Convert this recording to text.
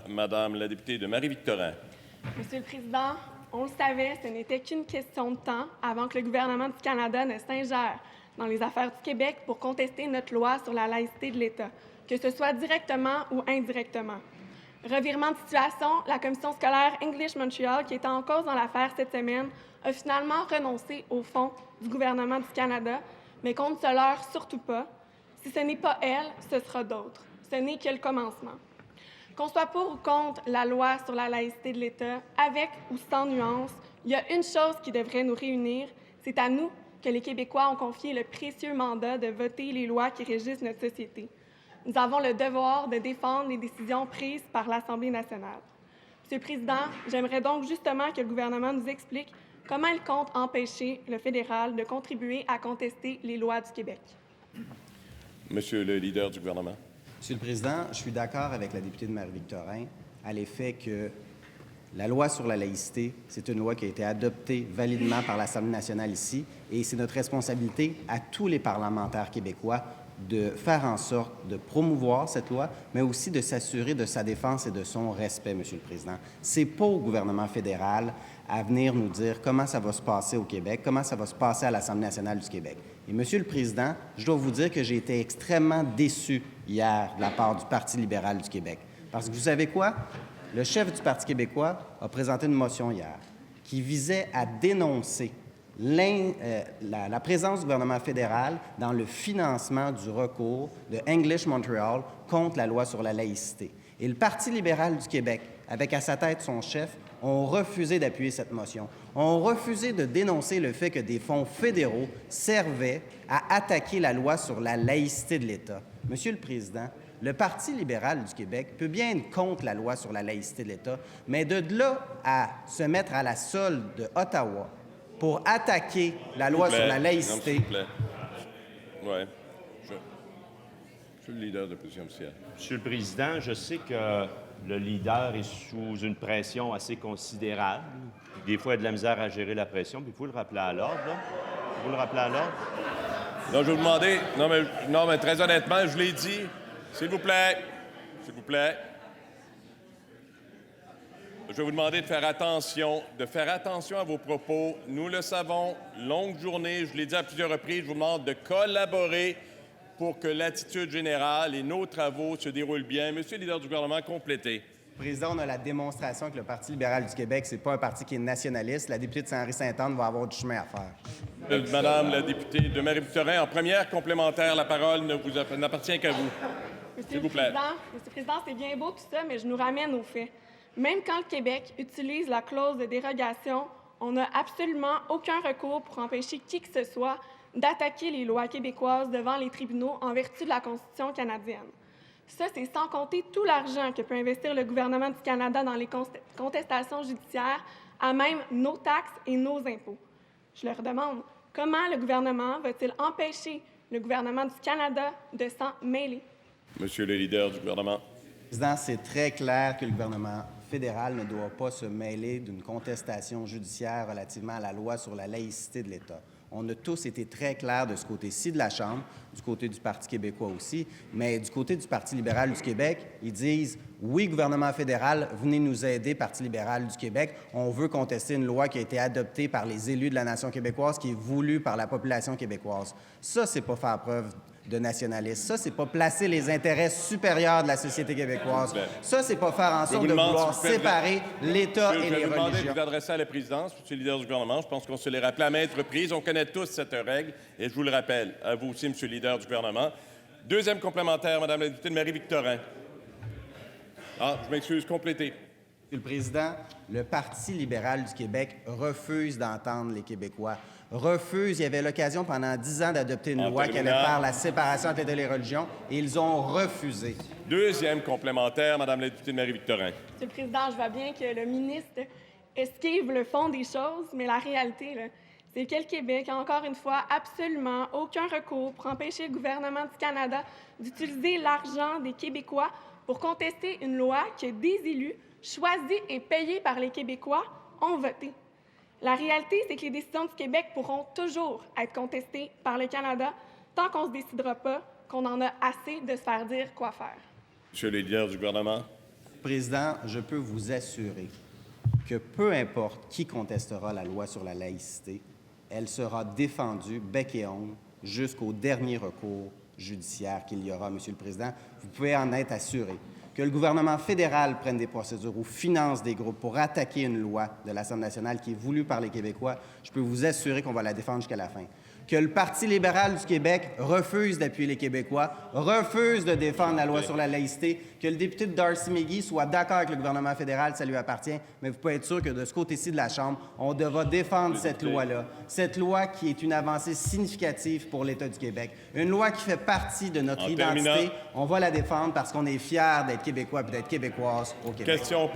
Madame la députée de Marie-Victorin. Monsieur le Président, on le savait, ce n'était qu'une question de temps avant que le gouvernement du Canada ne s'ingère dans les affaires du Québec pour contester notre loi sur la laïcité de l'État, que ce soit directement ou indirectement. Revirement de situation, la commission scolaire English Montreal, qui était en cause dans l'affaire cette semaine, a finalement renoncé au fonds du gouvernement du Canada, mais qu'on ne se leurre surtout pas. Si ce n'est pas elle, ce sera d'autres. Ce n'est que le commencement. Qu'on soit pour ou contre la loi sur la laïcité de l'État, avec ou sans nuance, il y a une chose qui devrait nous réunir, c'est à nous que les Québécois ont confié le précieux mandat de voter les lois qui régissent notre société. Nous avons le devoir de défendre les décisions prises par l'Assemblée nationale. Monsieur le Président, j'aimerais donc justement que le gouvernement nous explique comment il compte empêcher le fédéral de contribuer à contester les lois du Québec. Monsieur le leader du gouvernement. Monsieur le Président, je suis d'accord avec la députée de Marie-Victorin à l'effet que la loi sur la laïcité, c'est une loi qui a été adoptée validement par l'Assemblée nationale ici, et c'est notre responsabilité à tous les parlementaires québécois de faire en sorte de promouvoir cette loi, mais aussi de s'assurer de sa défense et de son respect, Monsieur le Président. C'est pas au gouvernement fédéral à venir nous dire comment ça va se passer au Québec, comment ça va se passer à l'Assemblée nationale du Québec. Et Monsieur le Président, je dois vous dire que j'ai été extrêmement déçu hier de la part du Parti libéral du Québec. Parce que vous savez quoi? Le chef du Parti québécois a présenté une motion hier qui visait à dénoncer la présence du gouvernement fédéral dans le financement du recours de English Montreal contre la loi sur la laïcité. Et le Parti libéral du Québec, avec à sa tête son chef, ont refusé d'appuyer cette motion, ont refusé de dénoncer le fait que des fonds fédéraux servaient à attaquer la loi sur la laïcité de l'État. Monsieur le Président, le Parti libéral du Québec peut bien être contre la loi sur la laïcité de l'État, mais de là à se mettre à la solde de Ottawa pour attaquer la loi sur la laïcité. Non, s'il vous plaît. Oui. Je suis le leader de l'opposition officielle. Monsieur le Président, je sais que le leader est sous une pression assez considérable. Des fois, il a de la misère à gérer la pression, puis il faut le rappeler à l'ordre. Vous le rappeler à l'ordre? Donc, je vais vous demander... Non, mais très honnêtement, je l'ai dit. S'il vous plaît. S'il vous plaît. Je vais vous demander de faire attention à vos propos. Nous le savons, longue journée, je l'ai dit à plusieurs reprises, je vous demande de collaborer pour que l'attitude générale et nos travaux se déroulent bien. Monsieur le leader du gouvernement, complétez. Président, on a la démonstration que le Parti libéral du Québec, c'est pas un parti qui est nationaliste. La députée de Saint-Henri-Sainte-Anne va avoir du chemin à faire. Madame la députée de Marie-Victorin, en première complémentaire, la parole n'appartient qu'à vous. S'il vous plaît. Monsieur le Président, c'est bien beau tout ça, mais je nous ramène aux faits. Même quand le Québec utilise la clause de dérogation, on n'a absolument aucun recours pour empêcher qui que ce soit d'attaquer les lois québécoises devant les tribunaux en vertu de la Constitution canadienne. Ça, c'est sans compter tout l'argent que peut investir le gouvernement du Canada dans les contestations judiciaires, à même nos taxes et nos impôts. Je leur demande, comment le gouvernement va-t-il empêcher le gouvernement du Canada de s'en mêler? Monsieur le leader du gouvernement. Président, c'est très clair que le gouvernement fédéral ne doit pas se mêler d'une contestation judiciaire relativement à la loi sur la laïcité de l'État. On a tous été très clairs de ce côté-ci de la Chambre, du côté du Parti québécois aussi, mais du côté du Parti libéral du Québec, ils disent « Oui, gouvernement fédéral, venez nous aider, Parti libéral du Québec. On veut contester une loi qui a été adoptée par les élus de la nation québécoise, qui est voulue par la population québécoise. » Ça, c'est pas faire preuve de nationalisme. Ça, c'est pas placer les intérêts supérieurs de la société québécoise. Ça, c'est pas faire en sorte de vouloir séparer l'État et les religions. Je vais vous demander de vous adresser à la présidence, monsieur le leader du gouvernement. Je pense qu'on se l'est rappelé à maintes reprises. On connaît tous cette règle et je vous le rappelle. À vous aussi, monsieur le leader du gouvernement. Deuxième complémentaire, madame la députée de Marie-Victorin. Je m'excuse, complétez. Monsieur le Président, le Parti libéral du Québec refuse d'entendre les Québécois. Il y avait l'occasion pendant 10 ans d'adopter une loi qui allait faire la séparation entre les religions et ils ont refusé. Deuxième complémentaire, madame la députée de Marie-Victorin. Monsieur le Président, je vois bien que le ministre esquive le fond des choses, mais la réalité, là, c'est que le Québec a encore une fois absolument aucun recours pour empêcher le gouvernement du Canada d'utiliser l'argent des Québécois pour contester une loi que des élus choisis et payés par les Québécois ont voté. La réalité, c'est que les décisions du Québec pourront toujours être contestées par le Canada tant qu'on ne se décidera pas qu'on en a assez de se faire dire quoi faire. Monsieur le leader du gouvernement. Président, je peux vous assurer que peu importe qui contestera la loi sur la laïcité, elle sera défendue bec et ongles jusqu'au dernier recours judiciaire qu'il y aura, Monsieur le Président. Vous pouvez en être assuré. Que le gouvernement fédéral prenne des procédures ou finance des groupes pour attaquer une loi de l'Assemblée nationale qui est voulue par les Québécois, je peux vous assurer qu'on va la défendre jusqu'à la fin. Que le Parti libéral du Québec refuse d'appuyer les Québécois, refuse de défendre la loi sur la laïcité, que le député de Darcy McGee soit d'accord avec le gouvernement fédéral, ça lui appartient, mais vous pouvez être sûr que de ce côté-ci de la Chambre, on devra défendre cette loi-là, cette loi qui est une avancée significative pour l'État du Québec, une loi qui fait partie de notre identité. On va la défendre parce qu'on est fiers d'être Québécois et d'être Québécoises au Québec. Question